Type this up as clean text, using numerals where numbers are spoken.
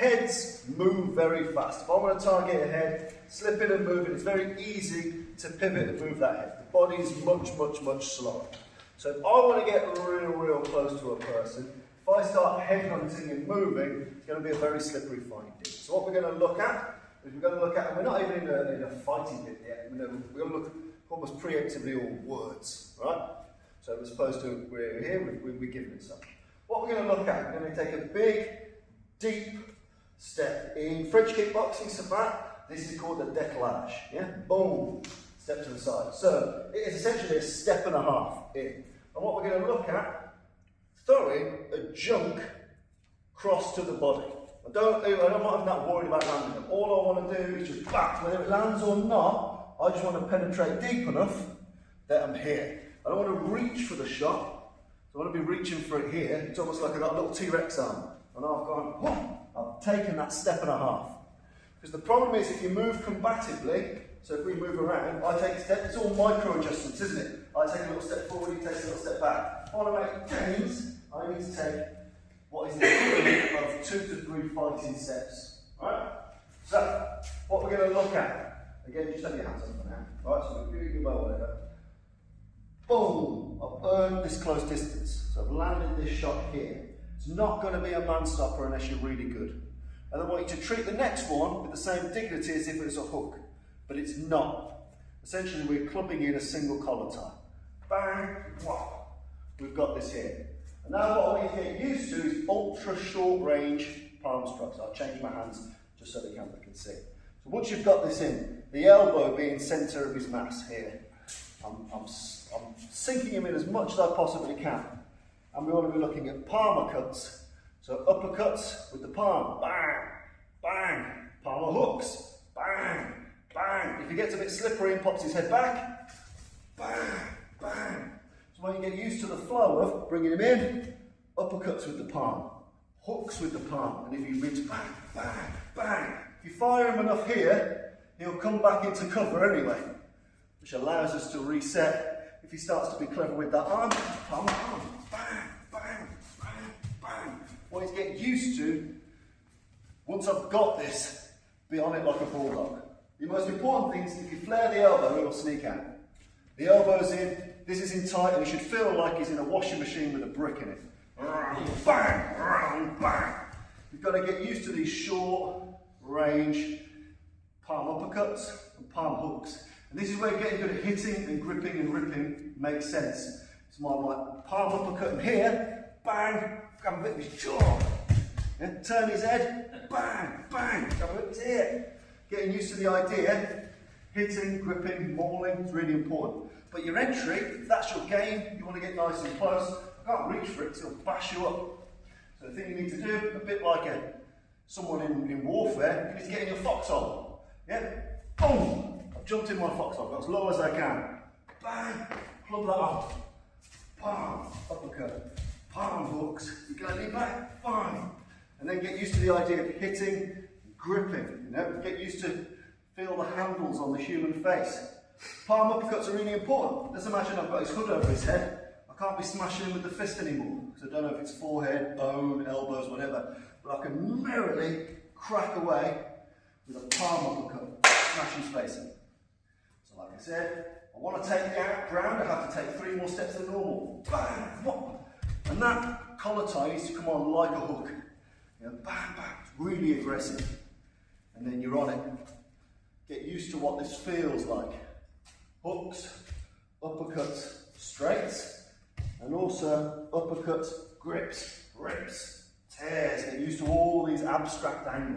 heads move very fast. If I want to target a head, slip in and move it, it's very easy to pivot and move that head. The body is much, much, much slower. So if I want to get real close to a person, if I start headhunting and moving, it's going to be a very slippery finding. So what we're going to look at is we're going to look at, and we're not even in a fighting bit yet, we're going to look almost preemptively all words, right? So as opposed to we're here, we're giving it something. What we're going to look at, we're going to take a big, deep step. In French kickboxing, Savate, this is called a décalage. Yeah? Boom, step to the side. So it is essentially a step and a half in. And what we're going to look at, throwing a junk cross to the body. I'm not that worried about landing them. All I want to do is just back, whether it lands or not, I just want to penetrate deep enough that I'm here. I don't want to reach for the shot. I want to be reaching for it here. It's almost like I've got a little T-Rex arm. And I've gone, whoa, I've taken that step and a half. Because the problem is if you move combatively, so if we move around, I take a step, it's all micro adjustments, isn't it? I take a little step forward, you take a little step back. If I want to make gains, I need to take what is the equivalent of 2 to 3 fighting steps. Alright? So, what we're going to look at, again, just have your hands up for now. Alright, so we're really good about whatever. Boom! I've earned this close distance. So I've landed this shot here. It's not going to be a man stopper unless you're really good. And I want you to treat the next one with the same dignity as if it was a hook. But it's not. Essentially, we're clubbing in a single collar tie. Bang! Whop! We've got this here. And now what I want you to get used to is ultra short range palm strikes. I'll change my hands just so the camera can see. So once you've got this in, the elbow being centre of his mass here, I'm sinking him in as much as I possibly can. And we want to be looking at palmar cuts. So uppercuts with the palm, bang, bang, palmar hooks, bang, bang. If he gets a bit slippery and pops his head back, bang, bang. So when you get used to the flow of bringing him in, uppercuts with the palm, hooks with the palm, and if you reach bang, bang, bang. If you fire him enough here, he'll come back into cover anyway, which allows us to reset. If he starts to be clever with that arm, palm, bang, bang, bang, bang. What he's getting used to, once I've got this, be on it like a bulldog. The most important thing is if you flare the elbow, it'll sneak out. The elbow's in, this is in tight, and he should feel like he's in a washing machine with a brick in it. Bang, bang. You've got to get used to these short range palm uppercuts and palm hooks. And this is where getting good at hitting and gripping and ripping makes sense. So my palm uppercut him here, bang, grab a bit of his jaw. Yeah, turn his head, bang, bang, grab a bit of his ear. Getting used to the idea, hitting, gripping, mauling is really important. But your entry, if that's your game, you want to get nice and close, I can't reach for it, so it'll bash you up. So the thing you need to do, a bit like someone in warfare, you need to get in your foxhole. Yeah? Boom! I've jumped in my foxhole, got as low as I can. Bang! Club that off. Palm, uppercut, palm hooks. You're going to lean back, fine. And then get used to the idea of hitting, gripping. You know, get used to feel the handles on the human face. Palm uppercuts are really important. Let's imagine I've got his hood over his head. I can't be smashing him with the fist anymore, because I don't know if it's forehead, bone, elbows, whatever. But I can merrily crack away with a palm uppercut, smash his face in. So like I said, I want to take the ground, I have to take 3 more steps than normal. Bang, whop. And that collar tie needs to come on like a hook. You know, bang, bang, it's really aggressive. And then you're on it. Get used to what this feels like. Hooks, uppercuts, straights, and also uppercuts, grips, rips, tears. Get used to all these abstract angles.